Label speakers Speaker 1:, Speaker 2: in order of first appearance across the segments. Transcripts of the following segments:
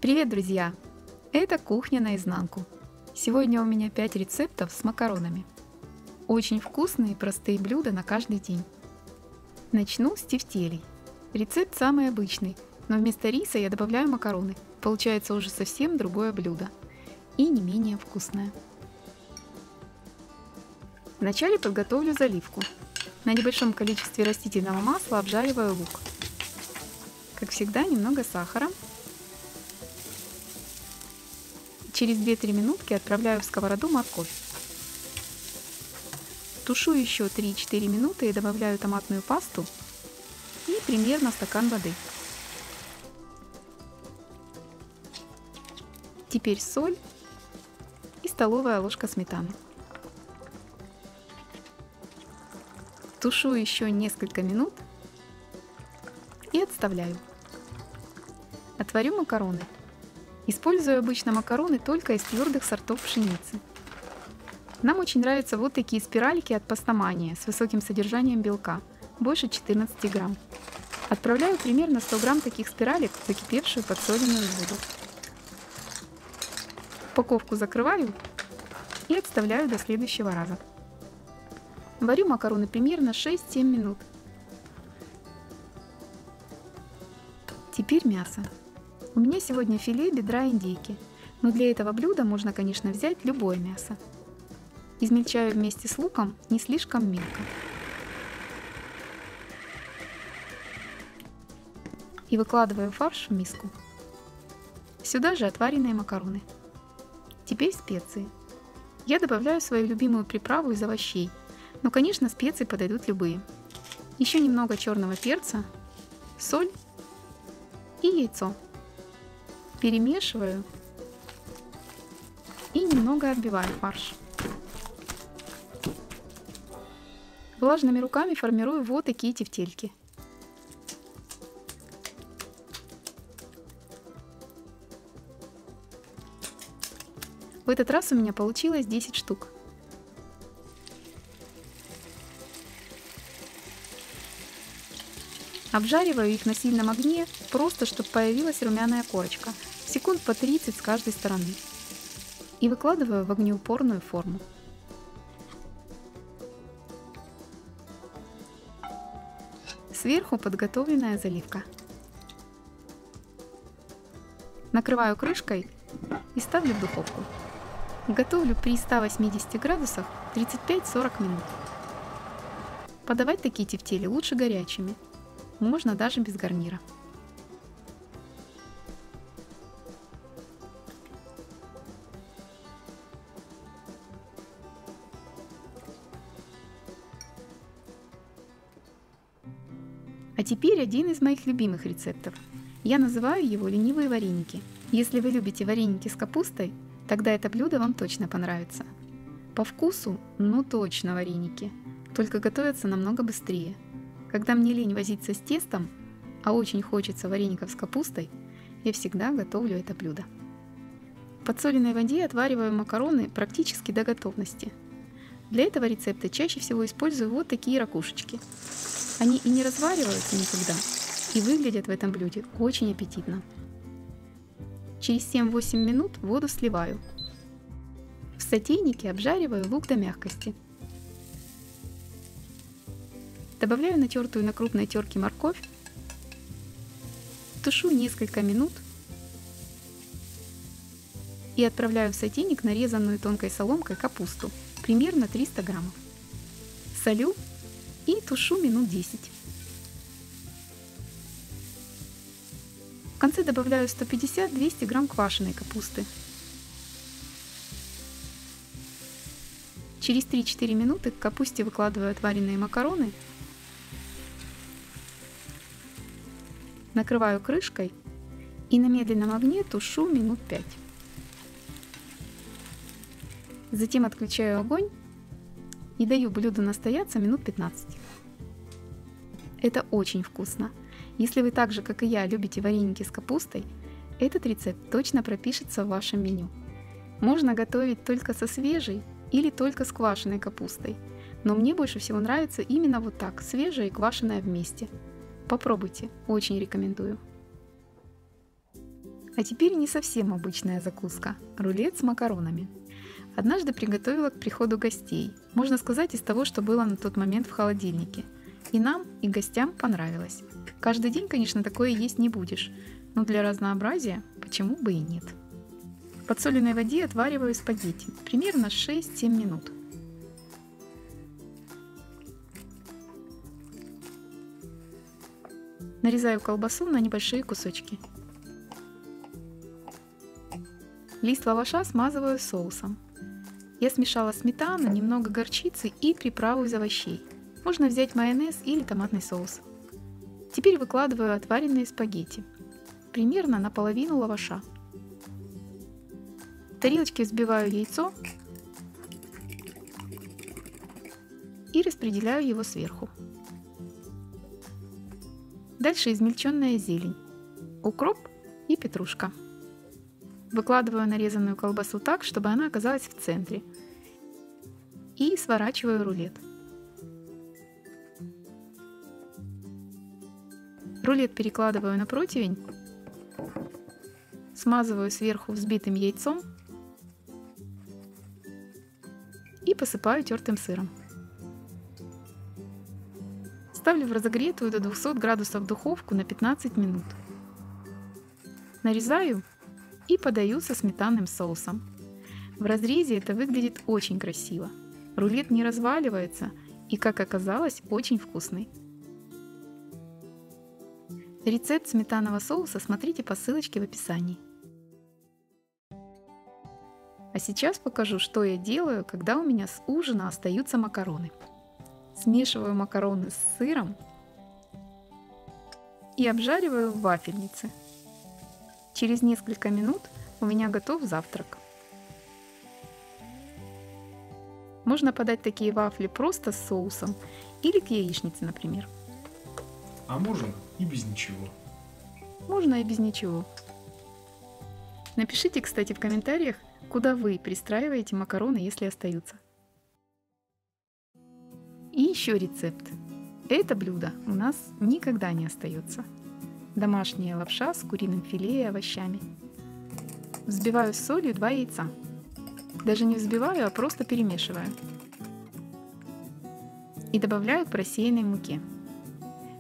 Speaker 1: Привет, друзья! Это кухня наизнанку. Сегодня у меня 5 рецептов с макаронами. Очень вкусные и простые блюда на каждый день. Начну с тефтелей. Рецепт самый обычный, но вместо риса я добавляю макароны. Получается уже совсем другое блюдо. И не менее вкусное. Вначале подготовлю заливку. На небольшом количестве растительного масла обжариваю лук. Как всегда, немного сахара. Через 2-3 минутки отправляю в сковороду морковь. Тушу еще 3-4 минуты и добавляю томатную пасту и примерно стакан воды. Теперь соль и столовая ложка сметаны. Тушу еще несколько минут и отставляю. Отварю макароны. Использую обычно макароны только из твердых сортов пшеницы. Нам очень нравятся вот такие спиральки от Пастомания с высоким содержанием белка, больше 14 грамм. Отправляю примерно 100 грамм таких спиралек в закипевшую подсоленную воду. Упаковку закрываю и отставляю до следующего раза. Варю макароны примерно 6-7 минут. Теперь мясо. У меня сегодня филе бедра индейки, но для этого блюда можно, конечно, взять любое мясо. Измельчаю вместе с луком не слишком мелко. И выкладываю фарш в миску. Сюда же отваренные макароны. Теперь специи. Я добавляю свою любимую приправу из овощей, но, конечно, специи подойдут любые. Еще немного черного перца, соль и яйцо. Перемешиваю и немного отбиваю фарш. Влажными руками формирую вот такие тефтельки. В этот раз у меня получилось 10 штук. Обжариваю их на сильном огне, просто чтобы появилась румяная корочка, секунд по 30 с каждой стороны. И выкладываю в огнеупорную форму. Сверху подготовленная заливка. Накрываю крышкой и ставлю в духовку. Готовлю при 180 градусах 35-40 минут. Подавать такие тефтели лучше горячими. Можно даже без гарнира. А теперь один из моих любимых рецептов. Я называю его ленивые вареники. Если вы любите вареники с капустой, тогда это блюдо вам точно понравится. По вкусу, ну точно вареники, только готовятся намного быстрее. Когда мне лень возиться с тестом, а очень хочется вареников с капустой, я всегда готовлю это блюдо. В подсоленной воде отвариваю макароны практически до готовности. Для этого рецепта чаще всего использую вот такие ракушечки. Они и не развариваются никогда, и выглядят в этом блюде очень аппетитно. Через 7-8 минут воду сливаю. В сотейнике обжариваю лук до мягкости. Добавляю натертую на крупной терке морковь. Тушу несколько минут. И отправляю в сотейник нарезанную тонкой соломкой капусту, примерно 300 граммов. Солю и тушу минут 10. В конце добавляю 150-200 грамм квашеной капусты. Через 3-4 минуты к капусте выкладываю отваренные макароны. Накрываю крышкой и на медленном огне тушу минут 5. Затем отключаю огонь и даю блюду настояться минут 15. Это очень вкусно. Если вы так же, как и я, любите вареники с капустой, этот рецепт точно пропишется в вашем меню. Можно готовить только со свежей или только с квашеной капустой, но мне больше всего нравится именно вот так, свежая и квашеная вместе. Попробуйте, очень рекомендую. А теперь не совсем обычная закуска – рулет с макаронами. Однажды приготовила к приходу гостей, можно сказать, из того, что было на тот момент в холодильнике. И нам, и гостям понравилось. Каждый день, конечно, такое есть не будешь, но для разнообразия почему бы и нет. В подсоленной воде отвариваю спагетти, примерно 6-7 минут. Нарезаю колбасу на небольшие кусочки. Лист лаваша смазываю соусом. Я смешала сметану, немного горчицы и приправу из овощей. Можно взять майонез или томатный соус. Теперь выкладываю отваренные спагетти. Примерно наполовину лаваша. В тарелочке взбиваю яйцо и распределяю его сверху. Дальше измельченная зелень, укроп и петрушка. Выкладываю нарезанную колбасу так, чтобы она оказалась в центре. И сворачиваю рулет. Рулет перекладываю на противень, смазываю сверху взбитым яйцом и посыпаю тертым сыром. Ставлю в разогретую до 200 градусов духовку на 15 минут. Нарезаю и подаю со сметанным соусом. В разрезе это выглядит очень красиво. Рулет не разваливается и, как оказалось, очень вкусный. Рецепт сметанного соуса смотрите по ссылочке в описании. А сейчас покажу, что я делаю, когда у меня с ужина остаются макароны. Смешиваю макароны с сыром и обжариваю в вафельнице. Через несколько минут у меня готов завтрак. Можно подать такие вафли просто с соусом или к яичнице, например.
Speaker 2: А можно и без ничего.
Speaker 1: Можно и без ничего. Напишите, кстати, в комментариях, куда вы пристраиваете макароны, если остаются. И еще рецепт. Это блюдо у нас никогда не остается. Домашняя лапша с куриным филе и овощами. Взбиваю с солью 2 яйца. Даже не взбиваю, а просто перемешиваю. И добавляю к просеянной муке.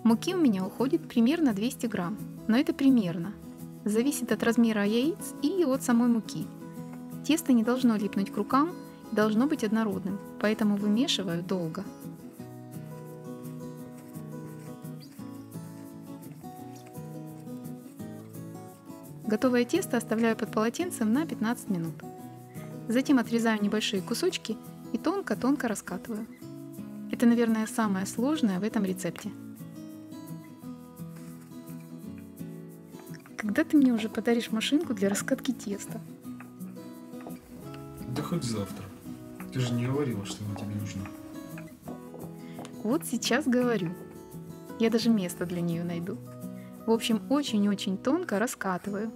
Speaker 1: Муки у меня уходит примерно 200 грамм, но это примерно. Зависит от размера яиц и от самой муки. Тесто не должно липнуть к рукам, должно быть однородным, поэтому вымешиваю долго. Готовое тесто оставляю под полотенцем на 15 минут. Затем отрезаю небольшие кусочки и тонко-тонко раскатываю. Это, наверное, самое сложное в этом рецепте. Когда ты мне уже подаришь машинку для раскатки теста?
Speaker 2: Да хоть завтра. Ты же не говорила, что она тебе нужна.
Speaker 1: Вот сейчас говорю. Я даже место для нее найду. В общем, очень-очень тонко раскатываю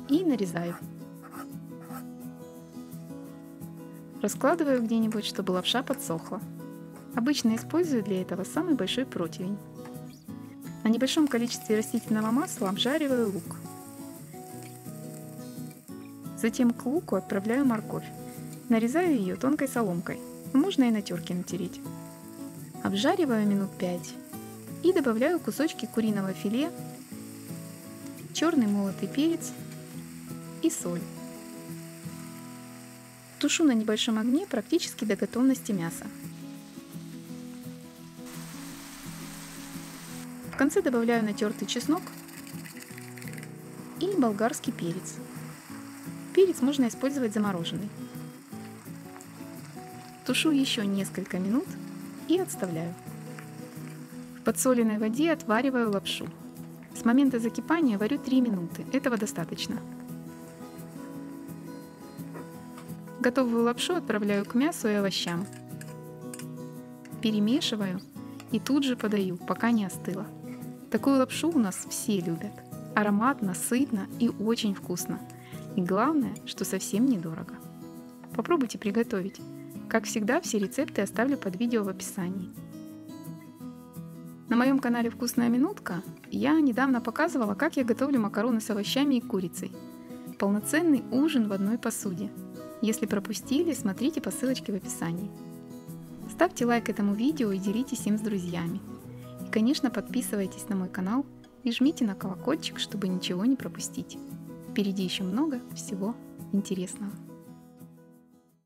Speaker 1: и нарезаю. Раскладываю где-нибудь, чтобы лапша подсохла. Обычно использую для этого самый большой противень. На небольшом количестве растительного масла обжариваю лук. Затем к луку отправляю морковь. Нарезаю ее тонкой соломкой. Можно и на терке натереть. Обжариваю минут 5 и добавляю кусочки куриного филе, черный молотый перец и соль. Тушу на небольшом огне практически до готовности мяса. В конце добавляю натертый чеснок и болгарский перец. Перец можно использовать замороженный. Тушу еще несколько минут и отставляю. В подсоленной воде отвариваю лапшу. С момента закипания варю 3 минуты. Этого достаточно. Готовую лапшу отправляю к мясу и овощам. Перемешиваю и тут же подаю, пока не остыла. Такую лапшу у нас все любят. Ароматно, сытно и очень вкусно. И главное, что совсем недорого. Попробуйте приготовить. Как всегда, все рецепты оставлю под видео в описании. На моем канале «Вкусная минутка» я недавно показывала, как я готовлю макароны с овощами и курицей. Полноценный ужин в одной посуде. Если пропустили, смотрите по ссылочке в описании. Ставьте лайк этому видео и делитесь им с друзьями. И, конечно, подписывайтесь на мой канал и жмите на колокольчик, чтобы ничего не пропустить. Впереди еще много всего интересного.